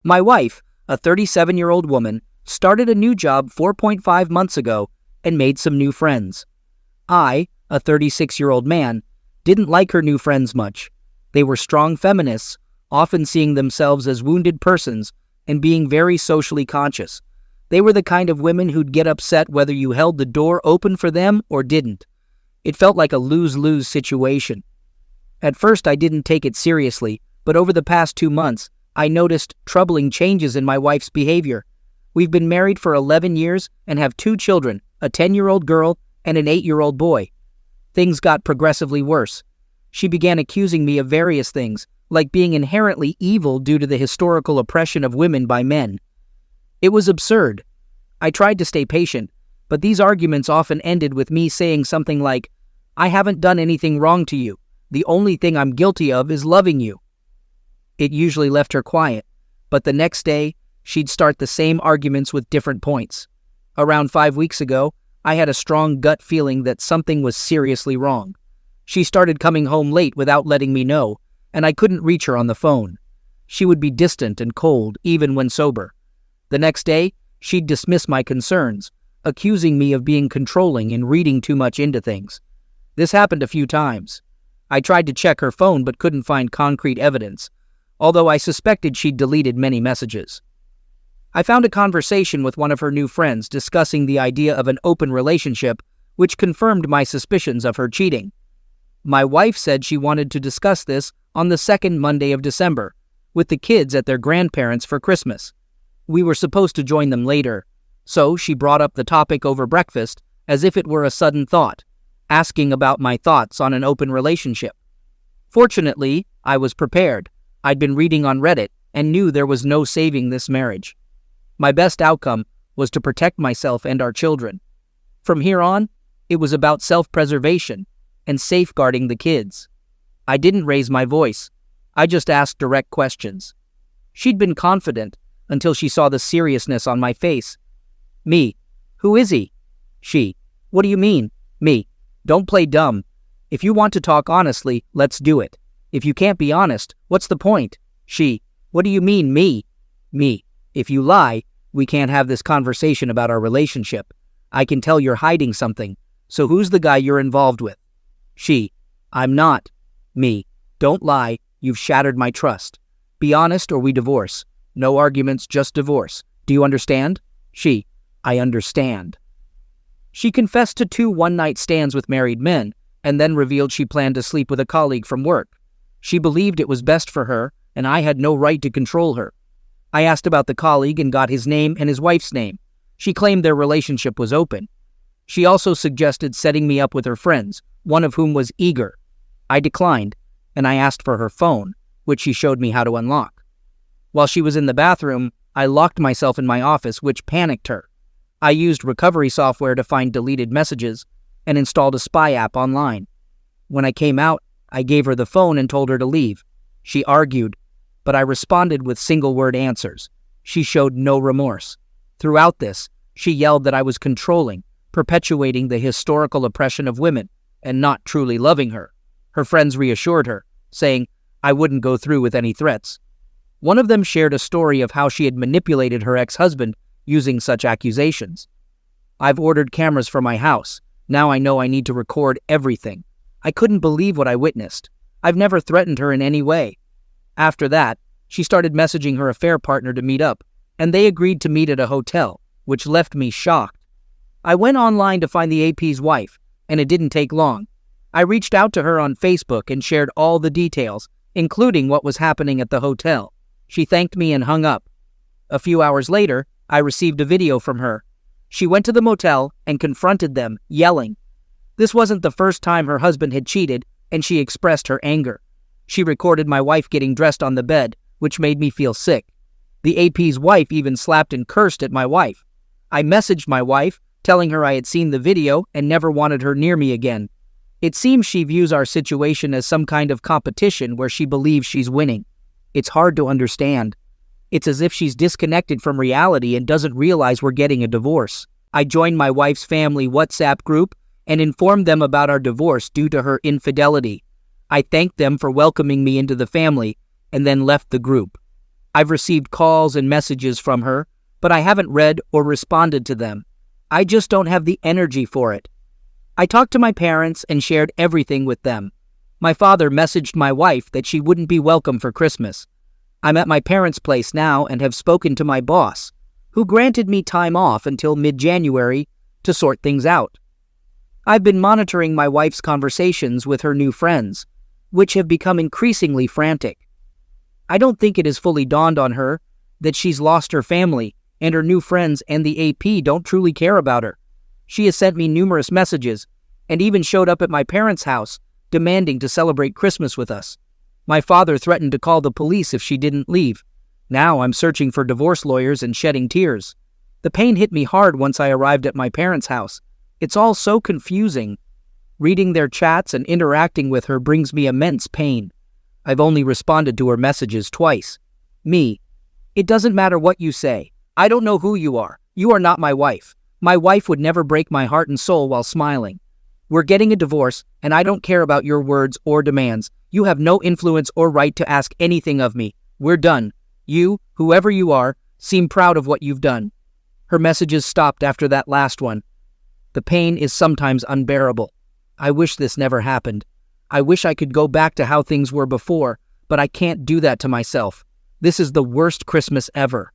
My wife, a 37-year-old woman, started a new job 4.5 months ago and made some new friends. I, a 36-year-old man, didn't like her new friends much. They were strong feminists, often seeing themselves as wounded persons and being very socially conscious. They were the kind of women who'd get upset whether you held the door open for them or didn't. It felt like a lose-lose situation. At first, I didn't take it seriously, but over the past 2 months, I noticed troubling changes in my wife's behavior. We've been married for 11 years and have 2 children, a 10-year-old girl and an 8-year-old boy. Things got progressively worse. She began accusing me of various things, like being inherently evil due to the historical oppression of women by men. It was absurd. I tried to stay patient, but these arguments often ended with me saying something like, "I haven't done anything wrong to you. The only thing I'm guilty of is loving you." It usually left her quiet, but the next day, she'd start the same arguments with different points. Around 5 weeks ago, I had a strong gut feeling that something was seriously wrong. She started coming home late without letting me know, and I couldn't reach her on the phone. She would be distant and cold, even when sober. The next day, she'd dismiss my concerns, accusing me of being controlling and reading too much into things. This happened a few times. I tried to check her phone but couldn't find concrete evidence, although I suspected she'd deleted many messages. I found a conversation with one of her new friends discussing the idea of an open relationship, which confirmed my suspicions of her cheating. My wife said she wanted to discuss this on the second Monday of December, with the kids at their grandparents' for Christmas. We were supposed to join them later, so she brought up the topic over breakfast as if it were a sudden thought, asking about my thoughts on an open relationship. Fortunately, I was prepared. I'd been reading on Reddit and knew there was no saving this marriage. My best outcome was to protect myself and our children. From here on, it was about self-preservation and safeguarding the kids. I didn't raise my voice. I just asked direct questions. She'd been confident until she saw the seriousness on my face. Me. Who is he? She. What do you mean? Me. Don't play dumb. If you want to talk honestly, let's do it. If you can't be honest, what's the point? She. What do you mean, me? Me. If you lie, we can't have this conversation about our relationship. I can tell you're hiding something. So who's the guy you're involved with? She. I'm not. Me. Don't lie. You've shattered my trust. Be honest or we divorce. No arguments, just divorce. Do you understand? She. I understand. She confessed to 2 one-night stands with married men and then revealed she planned to sleep with a colleague from work. She believed it was best for her, and I had no right to control her. I asked about the colleague and got his name and his wife's name. She claimed their relationship was open. She also suggested setting me up with her friends, one of whom was eager. I declined, and I asked for her phone, which she showed me how to unlock. While she was in the bathroom, I locked myself in my office, which panicked her. I used recovery software to find deleted messages and installed a spy app online. When I came out, I gave her the phone and told her to leave. She argued, but I responded with single-word answers. She showed no remorse. Throughout this, she yelled that I was controlling, perpetuating the historical oppression of women, and not truly loving her. Her friends reassured her, saying I wouldn't go through with any threats. One of them shared a story of how she had manipulated her ex-husband using such accusations. I've ordered cameras for my house. Now I know I need to record everything. I couldn't believe what I witnessed. I've never threatened her in any way. After that, she started messaging her affair partner to meet up, and they agreed to meet at a hotel, which left me shocked. I went online to find the AP's wife, and it didn't take long. I reached out to her on Facebook and shared all the details, including what was happening at the hotel. She thanked me and hung up. A few hours later, I received a video from her. She went to the motel and confronted them, yelling. This wasn't the first time her husband had cheated, and she expressed her anger. She recorded my wife getting dressed on the bed, which made me feel sick. The AP's wife even slapped and cursed at my wife. I messaged my wife, telling her I had seen the video and never wanted her near me again. It seems she views our situation as some kind of competition where she believes she's winning. It's hard to understand. It's as if she's disconnected from reality and doesn't realize we're getting a divorce. I joined my wife's family WhatsApp group and informed them about our divorce due to her infidelity. I thanked them for welcoming me into the family and then left the group. I've received calls and messages from her, but I haven't read or responded to them. I just don't have the energy for it. I talked to my parents and shared everything with them. My father messaged my wife that she wouldn't be welcome for Christmas. I'm at my parents' place now and have spoken to my boss, who granted me time off until mid-January to sort things out. I've been monitoring my wife's conversations with her new friends, which have become increasingly frantic. I don't think it has fully dawned on her that she's lost her family and her new friends and the AP don't truly care about her. She has sent me numerous messages and even showed up at my parents' house demanding to celebrate Christmas with us. My father threatened to call the police if she didn't leave. Now I'm searching for divorce lawyers and shedding tears. The pain hit me hard once I arrived at my parents' house. It's all so confusing. Reading their chats and interacting with her brings me immense pain. I've only responded to her messages twice. Me. It doesn't matter what you say. I don't know who you are. You are not my wife. My wife would never break my heart and soul while smiling. We're getting a divorce, and I don't care about your words or demands. You have no influence or right to ask anything of me. We're done. You, whoever you are, seem proud of what you've done. Her messages stopped after that last one. The pain is sometimes unbearable. I wish this never happened. I wish I could go back to how things were before, but I can't do that to myself. This is the worst Christmas ever.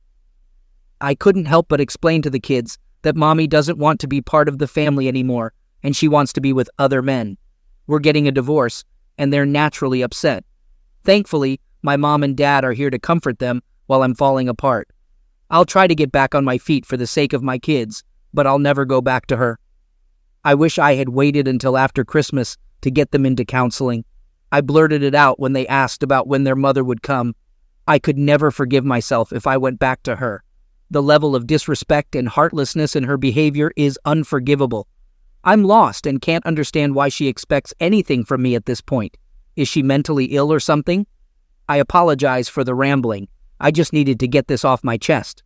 I couldn't help but explain to the kids that Mommy doesn't want to be part of the family anymore, and she wants to be with other men. We're getting a divorce, and they're naturally upset. Thankfully, my mom and dad are here to comfort them while I'm falling apart. I'll try to get back on my feet for the sake of my kids, but I'll never go back to her. I wish I had waited until after Christmas to get them into counseling. I blurted it out when they asked about when their mother would come. I could never forgive myself if I went back to her. The level of disrespect and heartlessness in her behavior is unforgivable. I'm lost and can't understand why she expects anything from me at this point. Is she mentally ill or something? I apologize for the rambling. I just needed to get this off my chest.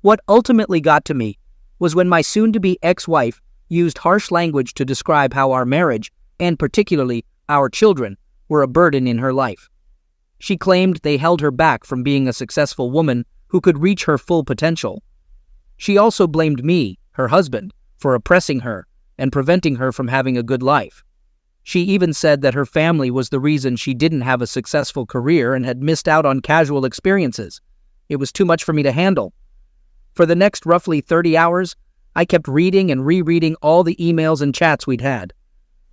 What ultimately got to me was when my soon-to-be ex-wife used harsh language to describe how our marriage, and particularly our children, were a burden in her life. She claimed they held her back from being a successful woman who could reach her full potential. She also blamed me, her husband, for oppressing her and preventing her from having a good life. She even said that her family was the reason she didn't have a successful career and had missed out on casual experiences. It was too much for me to handle. For the next roughly 30 hours, I kept reading and rereading all the emails and chats we'd had.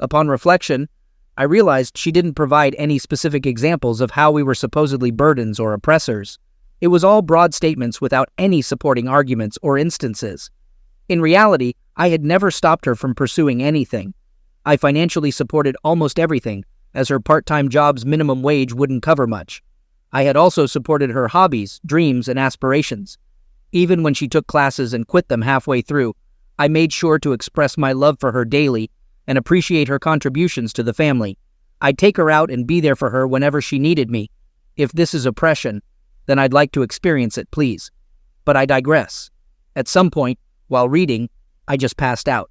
Upon reflection, I realized she didn't provide any specific examples of how we were supposedly burdens or oppressors. It was all broad statements without any supporting arguments or instances. In reality, I had never stopped her from pursuing anything. I financially supported almost everything, as her part-time job's minimum wage wouldn't cover much. I had also supported her hobbies, dreams, and aspirations. Even when she took classes and quit them halfway through, I made sure to express my love for her daily and appreciate her contributions to the family. I'd take her out and be there for her whenever she needed me. If this is oppression, then I'd like to experience it, please. But I digress. At some point, while reading, I just passed out.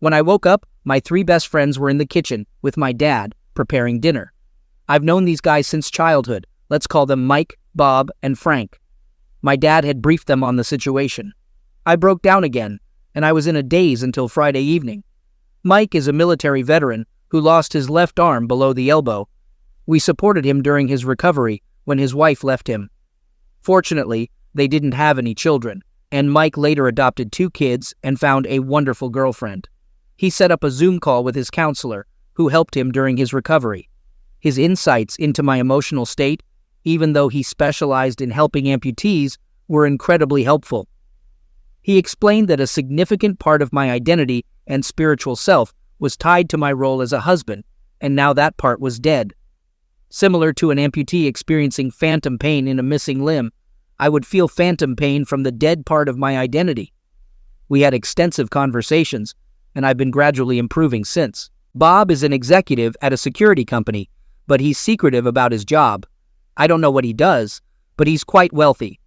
When I woke up, my 3 best friends were in the kitchen with my dad preparing dinner. I've known these guys since childhood. Let's call them Mike, Bob, and Frank. My dad had briefed them on the situation. I broke down again, and I was in a daze until Friday evening. Mike is a military veteran who lost his left arm below the elbow. We supported him during his recovery when his wife left him. Fortunately, they didn't have any children, and Mike later adopted 2 kids and found a wonderful girlfriend. He set up a Zoom call with his counselor, who helped him during his recovery. His insights into my emotional state, even though he specialized in helping amputees, were incredibly helpful. He explained that a significant part of my identity and spiritual self was tied to my role as a husband, and now that part was dead. Similar to an amputee experiencing phantom pain in a missing limb, I would feel phantom pain from the dead part of my identity. We had extensive conversations, and I've been gradually improving since. Bob is an executive at a security company, but he's secretive about his job. I don't know what he does, but he's quite wealthy.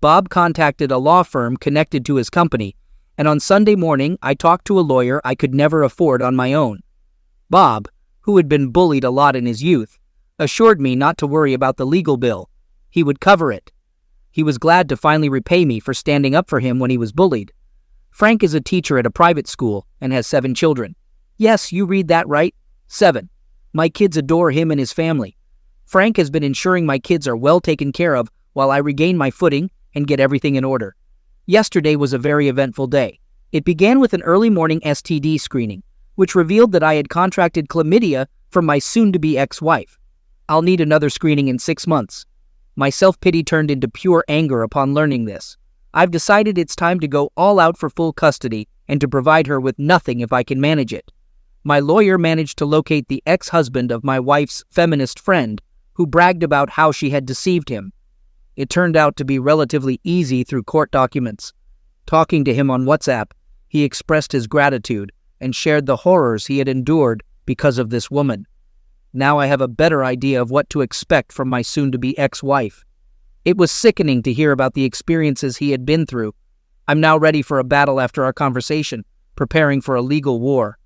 Bob contacted a law firm connected to his company, and on Sunday morning I talked to a lawyer I could never afford on my own. Bob, who had been bullied a lot in his youth, assured me not to worry about the legal bill. he would cover it. He was glad to finally repay me for standing up for him when he was bullied. Frank is a teacher at a private school and has 7 children. Yes, you read that right. 7. My kids adore him and his family. Frank has been ensuring my kids are well taken care of while I regain my footing and get everything in order. Yesterday was a very eventful day. It began with an early morning STD screening, which revealed that I had contracted chlamydia from my soon-to-be ex-wife. I'll need another screening in 6 months. My self-pity turned into pure anger upon learning this. I've decided it's time to go all out for full custody and to provide her with nothing if I can manage it. My lawyer managed to locate the ex-husband of my wife's feminist friend, who bragged about how she had deceived him. It turned out to be relatively easy through court documents. Talking to him on WhatsApp, he expressed his gratitude and shared the horrors he had endured because of this woman. Now I have a better idea of what to expect from my soon-to-be ex-wife. It was sickening to hear about the experiences he had been through. I'm now ready for a battle after our conversation, preparing for a legal war.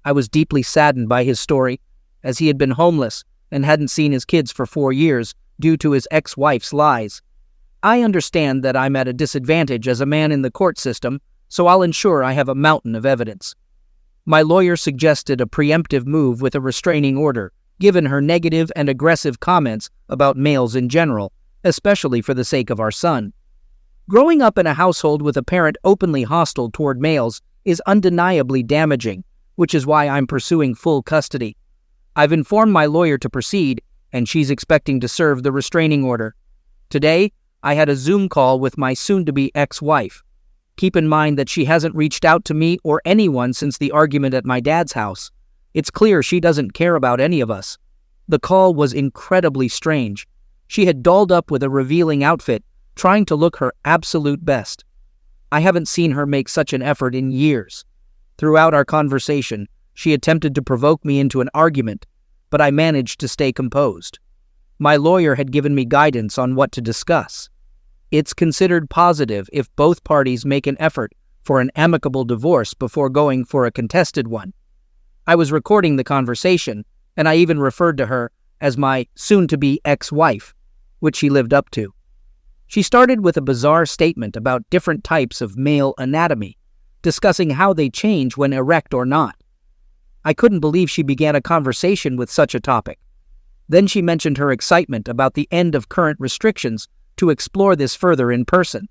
I was deeply saddened by his story, as he had been homeless and hadn't seen his kids for 4 years due to his ex-wife's lies. I understand that I'm at a disadvantage as a man in the court system, so I'll ensure I have a mountain of evidence. My lawyer suggested a preemptive move with a restraining order, given her negative and aggressive comments about males in general, especially for the sake of our son. Growing up in a household with a parent openly hostile toward males is undeniably damaging, which is why I'm pursuing full custody. I've informed my lawyer to proceed, and she's expecting to serve the restraining order. Today, I had a Zoom call with my soon-to-be ex-wife. Keep in mind that she hasn't reached out to me or anyone since the argument at my dad's house. It's clear she doesn't care about any of us. The call was incredibly strange. She had dolled up with a revealing outfit, trying to look her absolute best. I haven't seen her make such an effort in years. Throughout our conversation, she attempted to provoke me into an argument, but I managed to stay composed. My lawyer had given me guidance on what to discuss. It's considered positive if both parties make an effort for an amicable divorce before going for a contested one. I was recording the conversation, and I even referred to her as my soon-to-be ex-wife, which she lived up to. She started with a bizarre statement about different types of male anatomy, discussing how they change when erect or not. I couldn't believe she began a conversation with such a topic. Then she mentioned her excitement about the end of current restrictions to explore this further in person.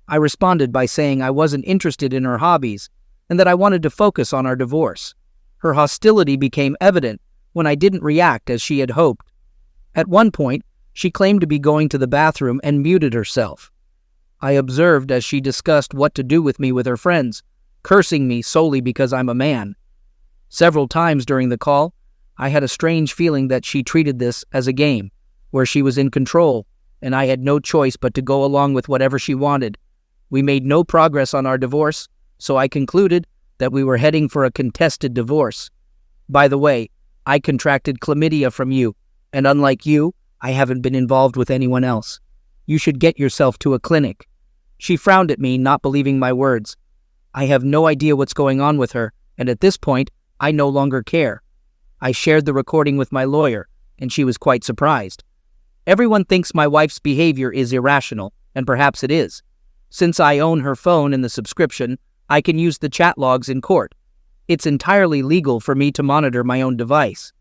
I responded by saying I wasn't interested in her hobbies and that I wanted to focus on our divorce. Her hostility became evident when I didn't react as she had hoped. At one point, she claimed to be going to the bathroom and muted herself. I observed as she discussed what to do with me with her friends, cursing me solely because I'm a man. Several times during the call, I had a strange feeling that she treated this as a game, where she was in control, and I had no choice but to go along with whatever she wanted. We made no progress on our divorce, so I concluded that we were heading for a contested divorce. By the way, I contracted chlamydia from you, and unlike you, I haven't been involved with anyone else. You should get yourself to a clinic. She frowned at me, not believing my words. I have no idea what's going on with her, and at this point, I no longer care. I shared the recording with my lawyer, and she was quite surprised. Everyone thinks my wife's behavior is irrational, and perhaps it is. Since I own her phone and the subscription, I can use the chat logs in court. It's entirely legal for me to monitor my own device.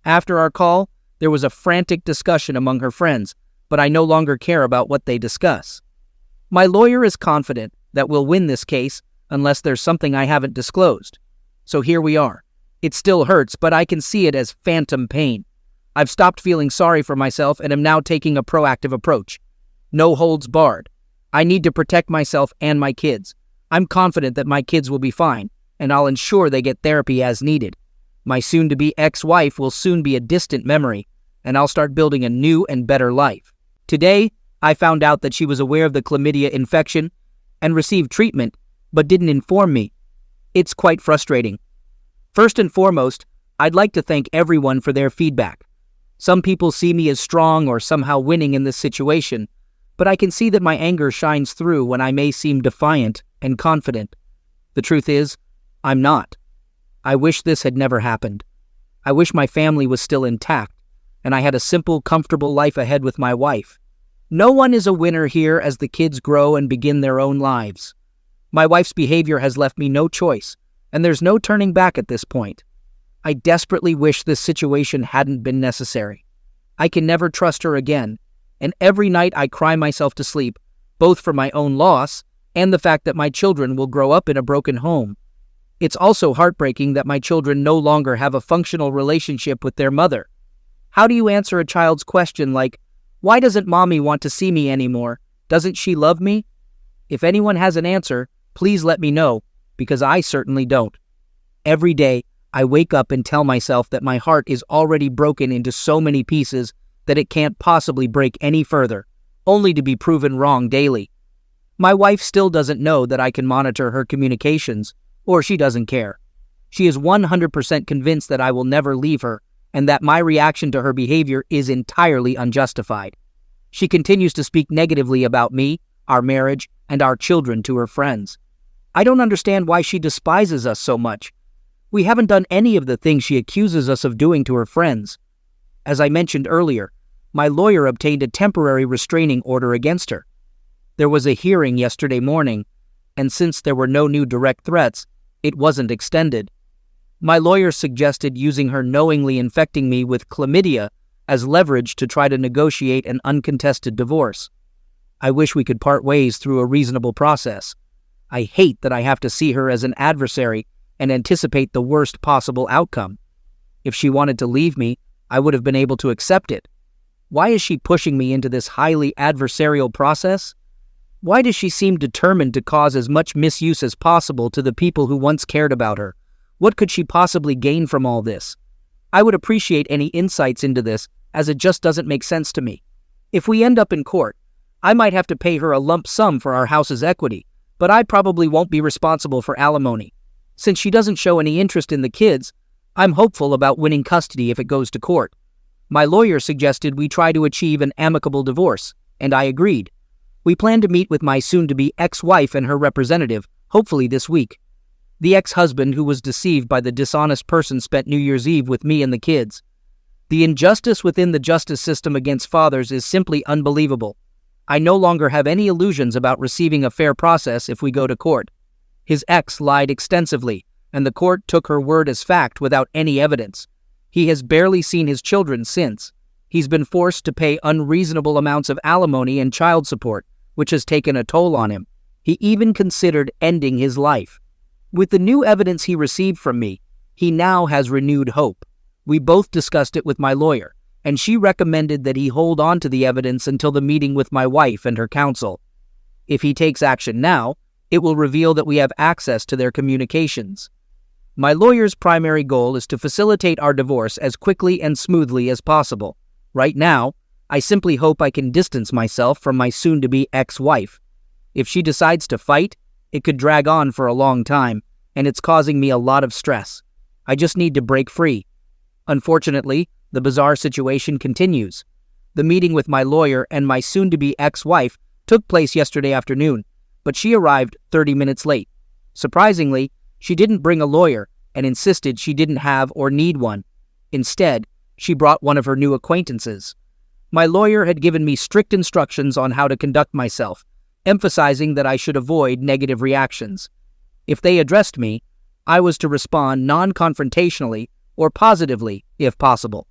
After our call, there was a frantic discussion among her friends, but I no longer care about what they discuss. My lawyer is confident that we'll win this case unless there's something I haven't disclosed. So here we are. It still hurts, but I can see it as phantom pain. I've stopped feeling sorry for myself and am now taking a proactive approach. No holds barred. I need to protect myself and my kids. I'm confident that my kids will be fine, and I'll ensure they get therapy as needed. My soon-to-be ex-wife will soon be a distant memory, and I'll start building a new and better life. Today, I found out that she was aware of the chlamydia infection and received treatment, but didn't inform me. It's quite frustrating. First and foremost, I'd like to thank everyone for their feedback. Some people see me as strong or somehow winning in this situation, but I can see that my anger shines through when I may seem defiant and confident. The truth is, I'm not. I wish this had never happened. I wish my family was still intact, and I had a simple, comfortable life ahead with my wife. No one is a winner here as the kids grow and begin their own lives. My wife's behavior has left me no choice, and there's no turning back at this point. I desperately wish this situation hadn't been necessary. I can never trust her again, and every night I cry myself to sleep, both for my own loss and the fact that my children will grow up in a broken home. It's also heartbreaking that my children no longer have a functional relationship with their mother. How do you answer a child's question like, "Why doesn't mommy want to see me anymore? Doesn't she love me?" If anyone has an answer, please let me know, because I certainly don't. Every day, I wake up and tell myself that my heart is already broken into so many pieces that it can't possibly break any further, only to be proven wrong daily. My wife still doesn't know that I can monitor her communications, or she doesn't care. She is 100% convinced that I will never leave her, and that my reaction to her behavior is entirely unjustified. She continues to speak negatively about me, our marriage, and our children to her friends. I don't understand why she despises us so much. We haven't done any of the things she accuses us of doing to her friends. As I mentioned earlier, my lawyer obtained a temporary restraining order against her. There was a hearing yesterday morning, and since there were no new direct threats, it wasn't extended. My lawyer suggested using her knowingly infecting me with chlamydia as leverage to try to negotiate an uncontested divorce. I wish we could part ways through a reasonable process. I hate that I have to see her as an adversary and anticipate the worst possible outcome. If she wanted to leave me, I would have been able to accept it. Why is she pushing me into this highly adversarial process? Why does she seem determined to cause as much misuse as possible to the people who once cared about her? What could she possibly gain from all this? I would appreciate any insights into this, as it just doesn't make sense to me. If we end up in court, I might have to pay her a lump sum for our house's equity, but I probably won't be responsible for alimony. Since she doesn't show any interest in the kids, I'm hopeful about winning custody if it goes to court. My lawyer suggested we try to achieve an amicable divorce, and I agreed. We plan to meet with my soon-to-be ex-wife and her representative, hopefully this week. The ex-husband who was deceived by the dishonest person spent New Year's Eve with me and the kids. The injustice within the justice system against fathers is simply unbelievable. I no longer have any illusions about receiving a fair process if we go to court. His ex lied extensively, and the court took her word as fact without any evidence. He has barely seen his children since. He's been forced to pay unreasonable amounts of alimony and child support, which has taken a toll on him. He even considered ending his life. With the new evidence he received from me, he now has renewed hope. We both discussed it with my lawyer, and she recommended that he hold on to the evidence until the meeting with my wife and her counsel. If he takes action now, it will reveal that we have access to their communications. My lawyer's primary goal is to facilitate our divorce as quickly and smoothly as possible. Right now, I simply hope I can distance myself from my soon-to-be ex-wife. If she decides to fight, it could drag on for a long time, and it's causing me a lot of stress. I just need to break free. Unfortunately, the bizarre situation continues. The meeting with my lawyer and my soon-to-be ex-wife took place yesterday afternoon, but she arrived 30 minutes late. Surprisingly, she didn't bring a lawyer and insisted she didn't have or need one. Instead, she brought one of her new acquaintances. My lawyer had given me strict instructions on how to conduct myself, emphasizing that I should avoid negative reactions. If they addressed me, I was to respond non-confrontationally or positively, if possible.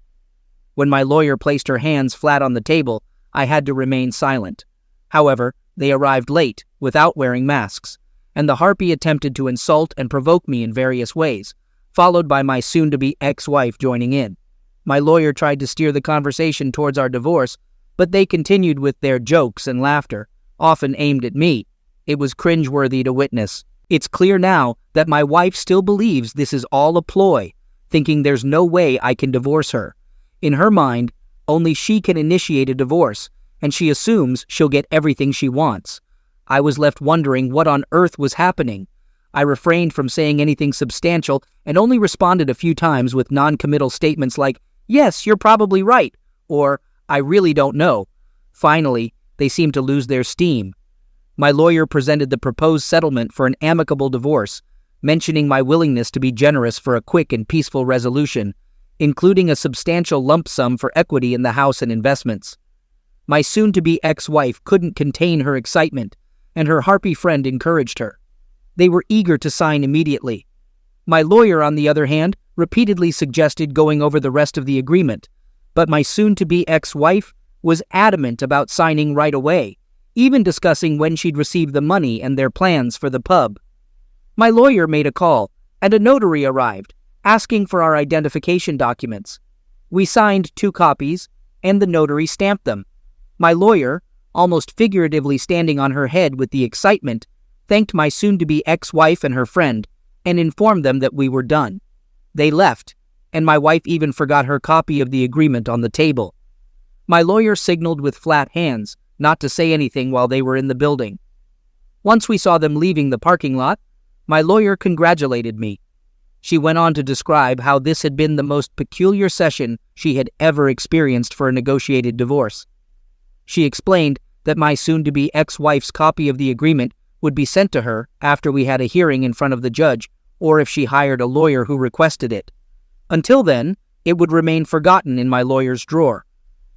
When my lawyer placed her hands flat on the table, I had to remain silent. However, they arrived late, without wearing masks, and the harpy attempted to insult and provoke me in various ways, followed by my soon-to-be ex-wife joining in. My lawyer tried to steer the conversation towards our divorce, but they continued with their jokes and laughter, often aimed at me. It was cringeworthy to witness. It's clear now that my wife still believes this is all a ploy, thinking there's no way I can divorce her. In her mind, only she can initiate a divorce, and she assumes she'll get everything she wants. I was left wondering what on earth was happening. I refrained from saying anything substantial and only responded a few times with non-committal statements like, "Yes, you're probably right," or "I really don't know." Finally, they seemed to lose their steam. My lawyer presented the proposed settlement for an amicable divorce, mentioning my willingness to be generous for a quick and peaceful resolution, including a substantial lump sum for equity in the house and investments. My soon-to-be ex-wife couldn't contain her excitement, and her harpy friend encouraged her. They were eager to sign immediately. My lawyer, on the other hand, repeatedly suggested going over the rest of the agreement, but my soon-to-be ex-wife was adamant about signing right away, even discussing when she'd receive the money and their plans for the pub. My lawyer made a call, and a notary arrived, asking for our identification documents. We signed 2 copies, and the notary stamped them. My lawyer, almost figuratively standing on her head with the excitement, thanked my soon-to-be ex-wife and her friend, and informed them that we were done. They left, and my wife even forgot her copy of the agreement on the table. My lawyer signaled with flat hands not to say anything while they were in the building. Once we saw them leaving the parking lot, my lawyer congratulated me. She went on to describe how this had been the most peculiar session she had ever experienced for a negotiated divorce. She explained that my soon-to-be ex-wife's copy of the agreement would be sent to her after we had a hearing in front of the judge, or if she hired a lawyer who requested it. Until then, it would remain forgotten in my lawyer's drawer.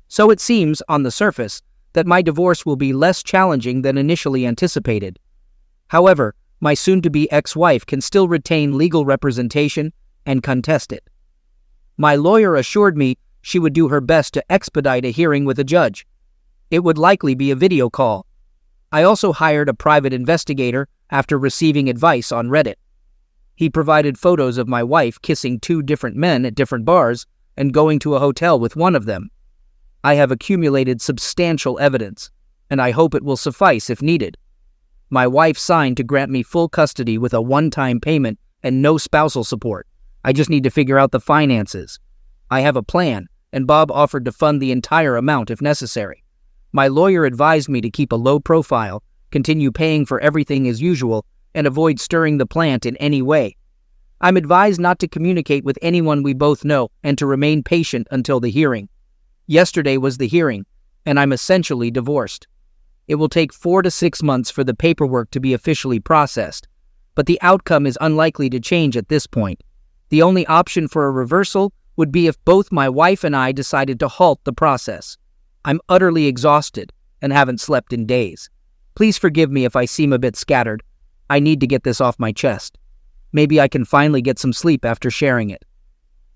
So it seems, on the surface, that my divorce will be less challenging than initially anticipated. However, my soon-to-be ex-wife can still retain legal representation and contest it. My lawyer assured me she would do her best to expedite a hearing with a judge. It would likely be a video call. I also hired a private investigator after receiving advice on Reddit. He provided photos of my wife kissing 2 different men at different bars and going to a hotel with one of them. I have accumulated substantial evidence, and I hope it will suffice if needed. My wife signed to grant me full custody with a one-time payment and no spousal support. I just need to figure out the finances. I have a plan, and Bob offered to fund the entire amount if necessary. My lawyer advised me to keep a low profile, continue paying for everything as usual, and avoid stirring the plant in any way. I'm advised not to communicate with anyone we both know and to remain patient until the hearing. Yesterday was the hearing, and I'm essentially divorced. It will take 4 to 6 months for the paperwork to be officially processed, but the outcome is unlikely to change at this point. The only option for a reversal would be if both my wife and I decided to halt the process. I'm utterly exhausted and haven't slept in days. Please forgive me if I seem a bit scattered. I need to get this off my chest. Maybe I can finally get some sleep after sharing it.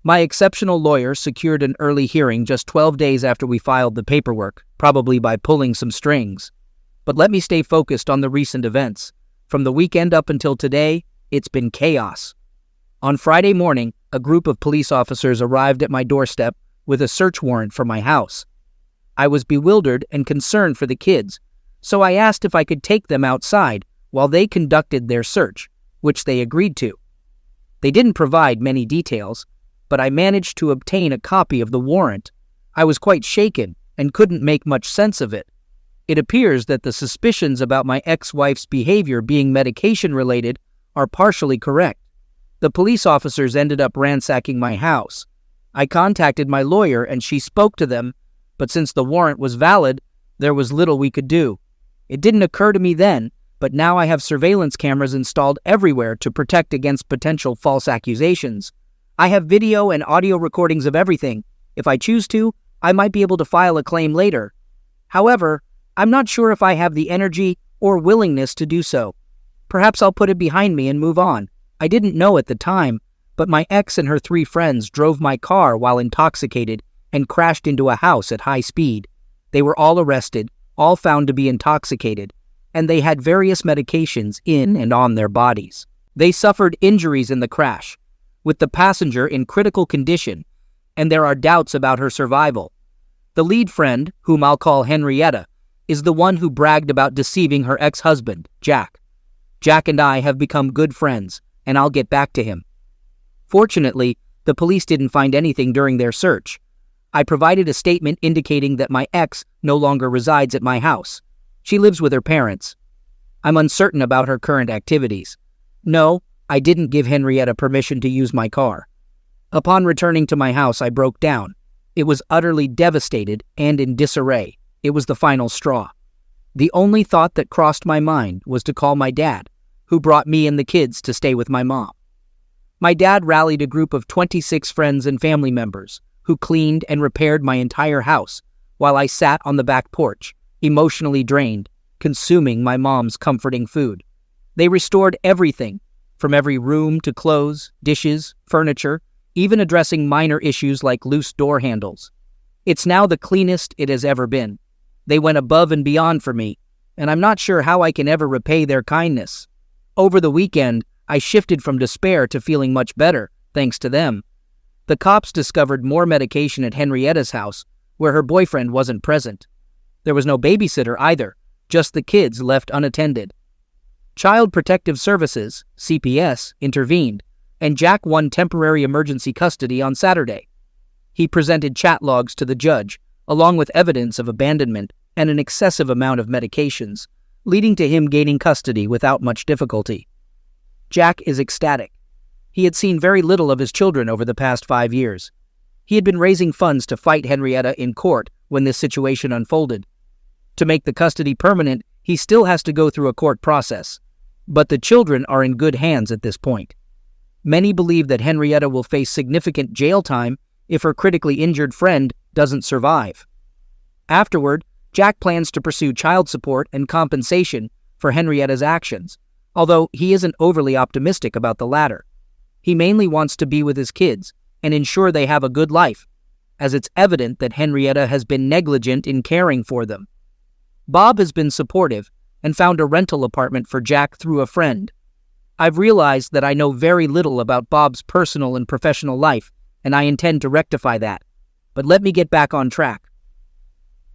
My exceptional lawyer secured an early hearing just 12 days after we filed the paperwork, probably by pulling some strings. But let me stay focused on the recent events. From the weekend up until today, it's been chaos. On Friday morning, a group of police officers arrived at my doorstep with a search warrant for my house. I was bewildered and concerned for the kids, so I asked if I could take them outside while they conducted their search, which they agreed to. They didn't provide many details, but I managed to obtain a copy of the warrant. I was quite shaken and couldn't make much sense of it. It appears that the suspicions about my ex-wife's behavior being medication-related are partially correct. The police officers ended up ransacking my house. I contacted my lawyer and she spoke to them, but since the warrant was valid, there was little we could do. It didn't occur to me then, but now I have surveillance cameras installed everywhere to protect against potential false accusations. I have video and audio recordings of everything. If I choose to, I might be able to file a claim later. However, I'm not sure if I have the energy or willingness to do so. Perhaps I'll put it behind me and move on. I didn't know at the time, but my ex and her 3 friends drove my car while intoxicated and crashed into a house at high speed. They were all arrested, all found to be intoxicated, and they had various medications in and on their bodies. They suffered injuries in the crash, with the passenger in critical condition, and there are doubts about her survival. The lead friend, whom I'll call Henrietta, is the one who bragged about deceiving her ex-husband, Jack. Jack and I have become good friends, and I'll get back to him. Fortunately, the police didn't find anything during their search. I provided a statement indicating that my ex no longer resides at my house. She lives with her parents. I'm uncertain about her current activities. No, I didn't give Henrietta permission to use my car. Upon returning to my house, I broke down. It was utterly devastated and in disarray. It was the final straw. The only thought that crossed my mind was to call my dad, who brought me and the kids to stay with my mom. My dad rallied a group of 26 friends and family members who cleaned and repaired my entire house, while I sat on the back porch, emotionally drained, consuming my mom's comforting food. They restored everything, from every room to clothes, dishes, furniture, even addressing minor issues like loose door handles. It's now the cleanest it has ever been. They went above and beyond for me, and I'm not sure how I can ever repay their kindness. Over the weekend, I shifted from despair to feeling much better, thanks to them. The cops discovered more medication at Henrietta's house, where her boyfriend wasn't present. There was no babysitter either, just the kids left unattended. Child Protective Services, CPS, intervened, and Jack won temporary emergency custody on Saturday. He presented chat logs to the judge, along with evidence of abandonment and an excessive amount of medications, leading to him gaining custody without much difficulty. Jack is ecstatic. He had seen very little of his children over the past 5 years. He had been raising funds to fight Henrietta in court when this situation unfolded. To make the custody permanent, he still has to go through a court process, but the children are in good hands at this point. Many believe that Henrietta will face significant jail time if her critically injured friend doesn't survive. Afterward, Jack plans to pursue child support and compensation for Henrietta's actions, although he isn't overly optimistic about the latter. He mainly wants to be with his kids and ensure they have a good life, as it's evident that Henrietta has been negligent in caring for them. Bob has been supportive and found a rental apartment for Jack through a friend. I've realized that I know very little about Bob's personal and professional life, and I intend to rectify that. But let me get back on track.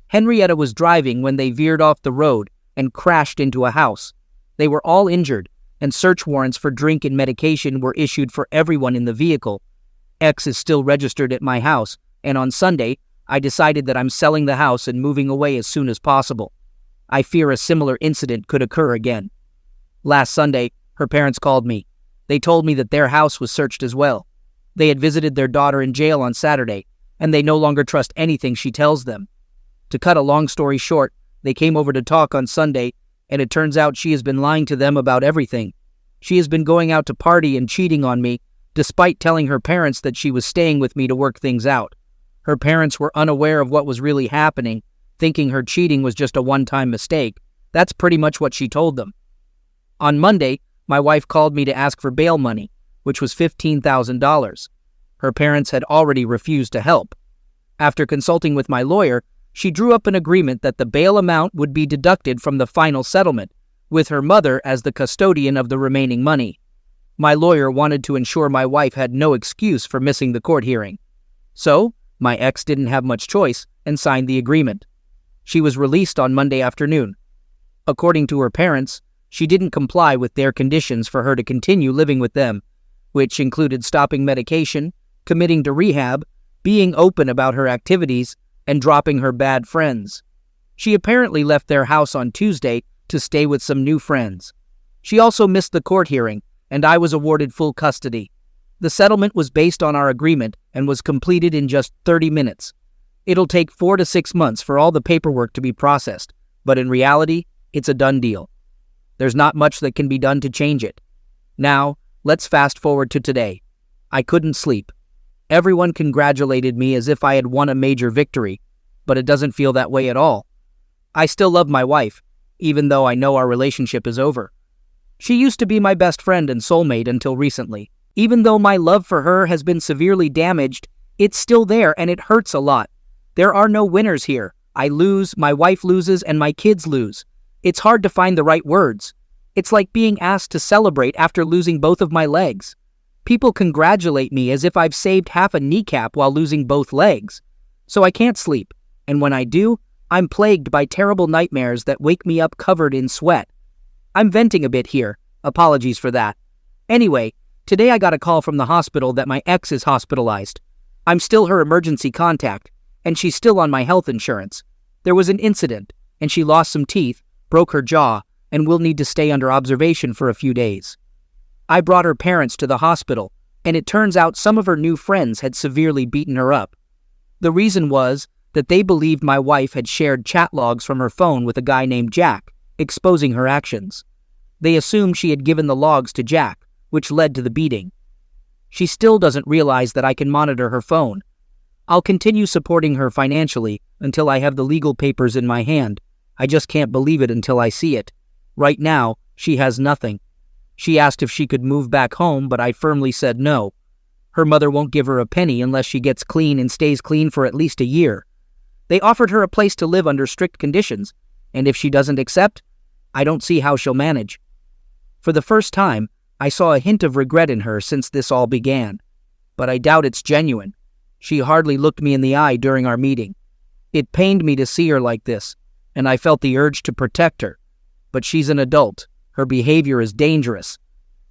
Henrietta was driving when they veered off the road and crashed into a house. They were all injured, and search warrants for drink and medication were issued for everyone in the vehicle. X is still registered at my house, and on Sunday, I decided that I'm selling the house and moving away as soon as possible. I fear a similar incident could occur again. Last Sunday, her parents called me. They told me that their house was searched as well. They had visited their daughter in jail on Saturday, and they no longer trust anything she tells them. To cut a long story short, they came over to talk on Sunday, and it turns out she has been lying to them about everything. She has been going out to party and cheating on me, despite telling her parents that she was staying with me to work things out. Her parents were unaware of what was really happening, thinking her cheating was just a one-time mistake. That's pretty much what she told them. On Monday, my wife called me to ask for bail money, which was $15,000. Her parents had already refused to help. After consulting with my lawyer, she drew up an agreement that the bail amount would be deducted from the final settlement, with her mother as the custodian of the remaining money. My lawyer wanted to ensure my wife had no excuse for missing the court hearing. So, my ex didn't have much choice and signed the agreement. She was released on Monday afternoon. According to her parents, she didn't comply with their conditions for her to continue living with them, which included stopping medication, committing to rehab, being open about her activities, and dropping her bad friends. She apparently left their house on Tuesday to stay with some new friends. She also missed the court hearing, and I was awarded full custody. The settlement was based on our agreement and was completed in just 30 minutes. It'll take 4 to 6 months for all the paperwork to be processed, but in reality, it's a done deal. There's not much that can be done to change it. Now, let's fast forward to today. I couldn't sleep. Everyone congratulated me as if I had won a major victory, but it doesn't feel that way at all. I still love my wife, even though I know our relationship is over. She used to be my best friend and soulmate until recently. Even though my love for her has been severely damaged, it's still there and it hurts a lot. There are no winners here. I lose, my wife loses, and my kids lose. It's hard to find the right words. It's like being asked to celebrate after losing both of my legs. People congratulate me as if I've saved half a kneecap while losing both legs. So I can't sleep, and when I do, I'm plagued by terrible nightmares that wake me up covered in sweat. I'm venting a bit here. Apologies for that. Anyway, today I got a call from the hospital that my ex is hospitalized. I'm still her emergency contact, and she's still on my health insurance. There was an incident, and she lost some teeth, broke her jaw, and will need to stay under observation for a few days. I brought her parents to the hospital, and it turns out some of her new friends had severely beaten her up. The reason was that they believed my wife had shared chat logs from her phone with a guy named Jack, exposing her actions. They assumed she had given the logs to Jack, which led to the beating. She still doesn't realize that I can monitor her phone. I'll continue supporting her financially until I have the legal papers in my hand. I just can't believe it until I see it. Right now, she has nothing. She asked if she could move back home, but I firmly said no. Her mother won't give her a penny unless she gets clean and stays clean for at least a year. They offered her a place to live under strict conditions, and if she doesn't accept, I don't see how she'll manage. For the first time, I saw a hint of regret in her since this all began, but I doubt it's genuine. She hardly looked me in the eye during our meeting. It pained me to see her like this, and I felt the urge to protect her. But she's an adult, her behavior is dangerous,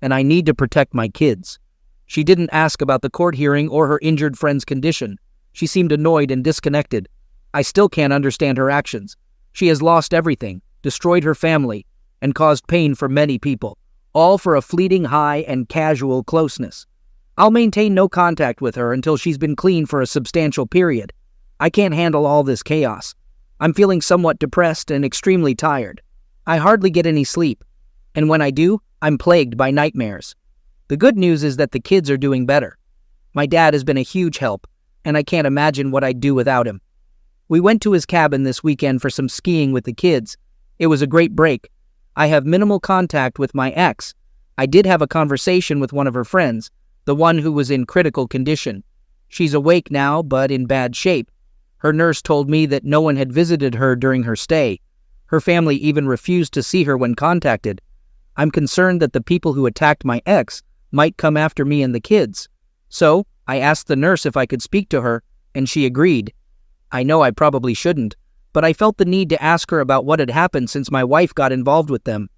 and I need to protect my kids. She didn't ask about the court hearing or her injured friend's condition. She seemed annoyed and disconnected. I still can't understand her actions. She has lost everything, destroyed her family, and caused pain for many people, all for a fleeting high and casual closeness. I'll maintain no contact with her until she's been clean for a substantial period. I can't handle all this chaos. I'm feeling somewhat depressed and extremely tired. I hardly get any sleep, and when I do, I'm plagued by nightmares. The good news is that the kids are doing better. My dad has been a huge help, and I can't imagine what I'd do without him. We went to his cabin this weekend for some skiing with the kids. It was a great break. I have minimal contact with my ex. I did have a conversation with one of her friends, the one who was in critical condition. She's awake now, but in bad shape. Her nurse told me that no one had visited her during her stay. Her family even refused to see her when contacted. I'm concerned that the people who attacked my ex might come after me and the kids. So, I asked the nurse if I could speak to her, and she agreed. I know I probably shouldn't, but I felt the need to ask her about what had happened since my wife got involved with them.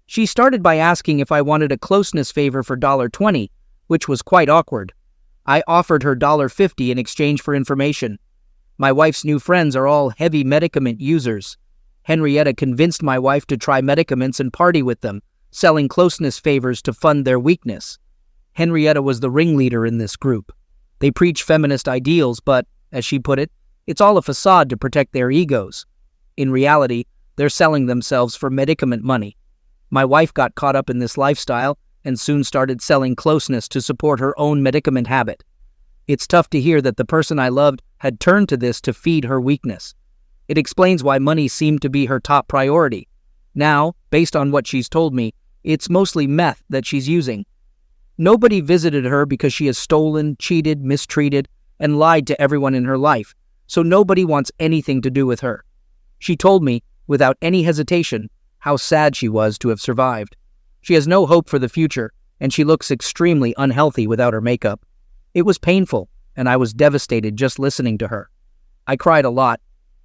She started by asking if I wanted a closeness favor for $20, which was quite awkward. I offered her $50 in exchange for information. My wife's new friends are all heavy medicament users. Henrietta convinced my wife to try medicaments and party with them, selling closeness favors to fund their weakness. Henrietta was the ringleader in this group. They preach feminist ideals, but, as she put it, it's all a facade to protect their egos. In reality, they're selling themselves for medicament money. My wife got caught up in this lifestyle and soon started selling closeness to support her own medicament habit. It's tough to hear that the person I loved had turned to this to feed her weakness. It explains why money seemed to be her top priority. Now, based on what she's told me, it's mostly meth that she's using. Nobody visited her because she has stolen, cheated, mistreated, and lied to everyone in her life, so nobody wants anything to do with her. She told me, without any hesitation, how sad she was to have survived. She has no hope for the future, and she looks extremely unhealthy without her makeup. It was painful, and I was devastated just listening to her. I cried a lot.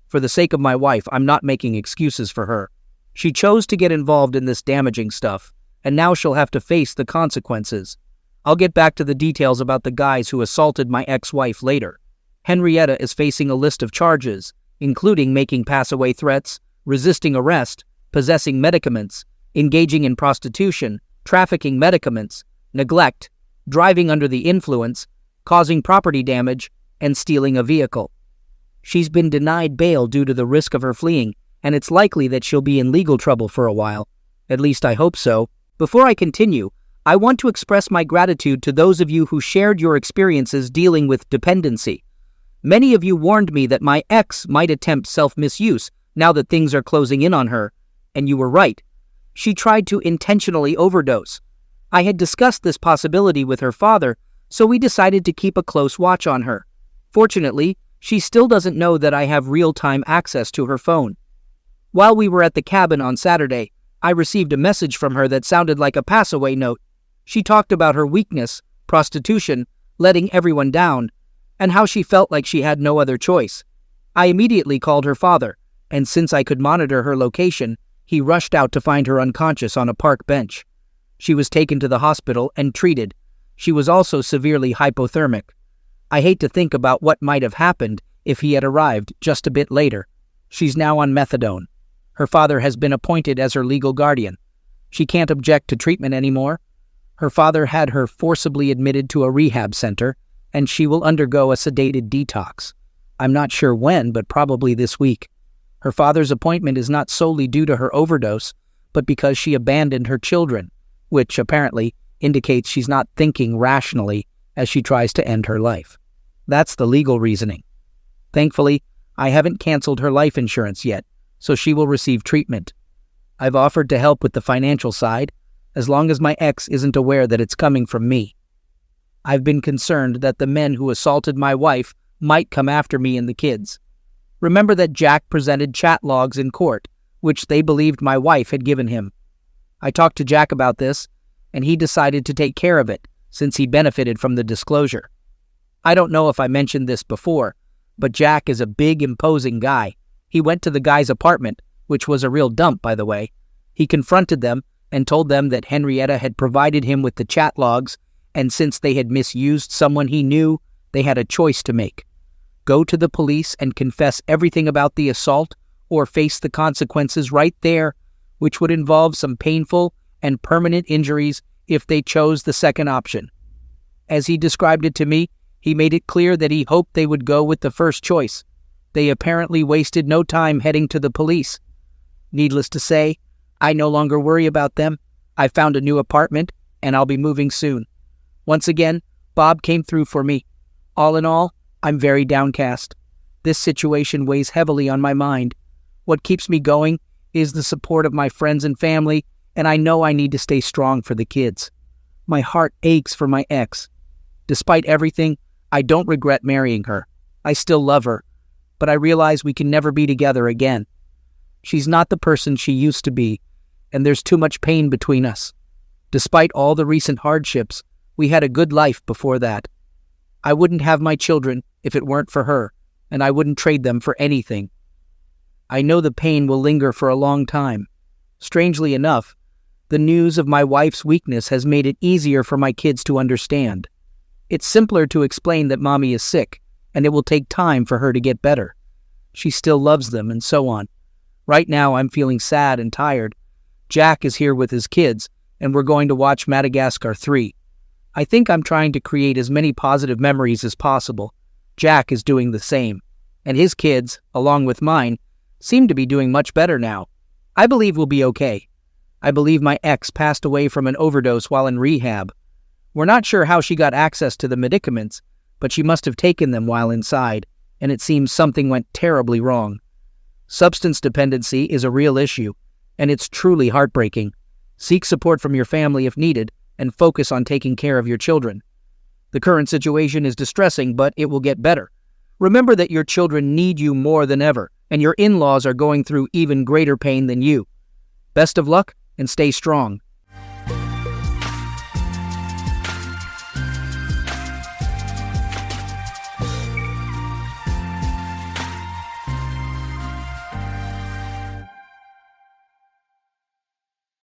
For the sake of my wife, I'm not making excuses for her. She chose to get involved in this damaging stuff, and now she'll have to face the consequences. I'll get back to the details about the guys who assaulted my ex-wife later. Henrietta is facing a list of charges, including making pass-away threats, resisting arrest, possessing medicaments, engaging in prostitution, trafficking medicaments, neglect, driving under the influence, causing property damage, and stealing a vehicle. She's been denied bail due to the risk of her fleeing, and it's likely that she'll be in legal trouble for a while. At least I hope so. Before I continue, I want to express my gratitude to those of you who shared your experiences dealing with dependency. Many of you warned me that my ex might attempt self-misuse now that things are closing in on her, and you were right. She tried to intentionally overdose. I had discussed this possibility with her father, so we decided to keep a close watch on her. Fortunately, she still doesn't know that I have real-time access to her phone. While we were at the cabin on Saturday, I received a message from her that sounded like a pass-away note. She talked about her weakness, prostitution, letting everyone down, and how she felt like she had no other choice. I immediately called her father, and since I could monitor her location, he rushed out to find her unconscious on a park bench. She was taken to the hospital and treated. She was also severely hypothermic. I hate to think about what might have happened if he had arrived just a bit later. She's now on methadone. Her father has been appointed as her legal guardian. She can't object to treatment anymore. Her father had her forcibly admitted to a rehab center, and she will undergo a sedated detox. I'm not sure when, but probably this week. Her father's appointment is not solely due to her overdose, but because she abandoned her children, which apparently indicates she's not thinking rationally as she tries to end her life. That's the legal reasoning. Thankfully, I haven't canceled her life insurance yet, so she will receive treatment. I've offered to help with the financial side, as long as my ex isn't aware that it's coming from me. I've been concerned that the men who assaulted my wife might come after me and the kids. Remember that Jack presented chat logs in court, which they believed my wife had given him. I talked to Jack about this, and he decided to take care of it, since he benefited from the disclosure. I don't know if I mentioned this before, but Jack is a big, imposing guy. He went to the guy's apartment, which was a real dump, by the way. He confronted them and told them that Henrietta had provided him with the chat logs, and since they had misused someone he knew, they had a choice to make. Go to the police and confess everything about the assault, or face the consequences right there, which would involve some painful and permanent injuries if they chose the second option. As he described it to me, he made it clear that he hoped they would go with the first choice. They apparently wasted no time heading to the police. Needless to say, I no longer worry about them. I found a new apartment, and I'll be moving soon. Once again, Bob came through for me. All in all, I'm very downcast. This situation weighs heavily on my mind. What keeps me going is the support of my friends and family, and I know I need to stay strong for the kids. My heart aches for my ex. Despite everything, I don't regret marrying her. I still love her, but I realize we can never be together again. She's not the person she used to be, and there's too much pain between us. Despite all the recent hardships, we had a good life before that. I wouldn't have my children if it weren't for her, and I wouldn't trade them for anything. I know the pain will linger for a long time. Strangely enough, the news of my wife's weakness has made it easier for my kids to understand. It's simpler to explain that Mommy is sick, and it will take time for her to get better. She still loves them, and so on. Right now, I'm feeling sad and tired. Jack is here with his kids, and we're going to watch Madagascar 3. I think I'm trying to create as many positive memories as possible. Jack is doing the same, and his kids, along with mine, seem to be doing much better now. I believe we'll be okay. I believe my ex passed away from an overdose while in rehab. We're not sure how she got access to the medicaments, but she must have taken them while inside, and it seems something went terribly wrong. Substance dependency is a real issue, and it's truly heartbreaking. Seek support from your family if needed, and focus on taking care of your children. The current situation is distressing, but it will get better. Remember that your children need you more than ever, and your in-laws are going through even greater pain than you. Best of luck, and stay strong.